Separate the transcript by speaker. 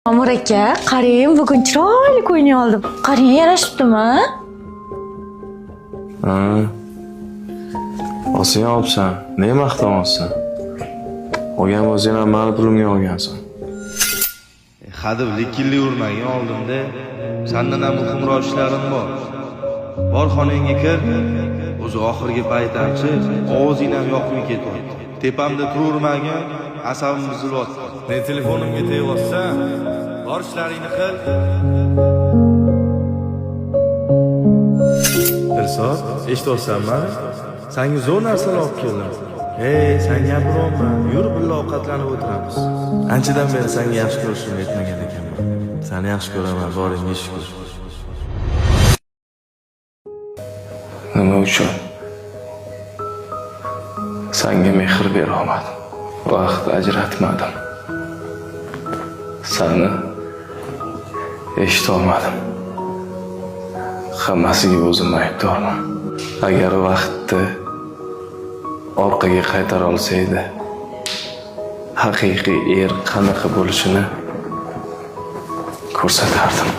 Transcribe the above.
Speaker 1: Amir aka, qarang, bugun chiroyli o'ynay oldim. Qarang, yarashibdimi?
Speaker 2: Ha. Olsang olibsan. Nega maqtamoqsan? Olgan bo'lsang ham meni pulimga olgansan.
Speaker 3: Hadeb likilli urmagin oldimda. Sandan ham muhimroq ishlarim bor. Bor xonangga kir. O'zi oxirgi paytamchi ovozing ham yoqmay ketyapti. Tepamda turavermagin, asabim buzilyapti. Men telefonimga teg'otsam, bor ishlaringni qil. Dilsoz, eshityapsanmi? Senga zo'r narsalar olib keldim. Hey, sen gapiryapma. Yur birga ovqatlanib o'tiramiz. Anchadan beri senga yaxshi ko'rishim yetmagan ekanman. Seni yaxshi ko'raman, boringga shukr.
Speaker 2: Nima uchun? Senga mehr bera olmadim. Vaqt ajratmadim. Seni eshita olmadim. Hammasiga o'zim aybdorman. Agar vaqtni orqaga qaytara olsaydi, haqiqiy er qanaqa bo'lishini ko'rsatardim.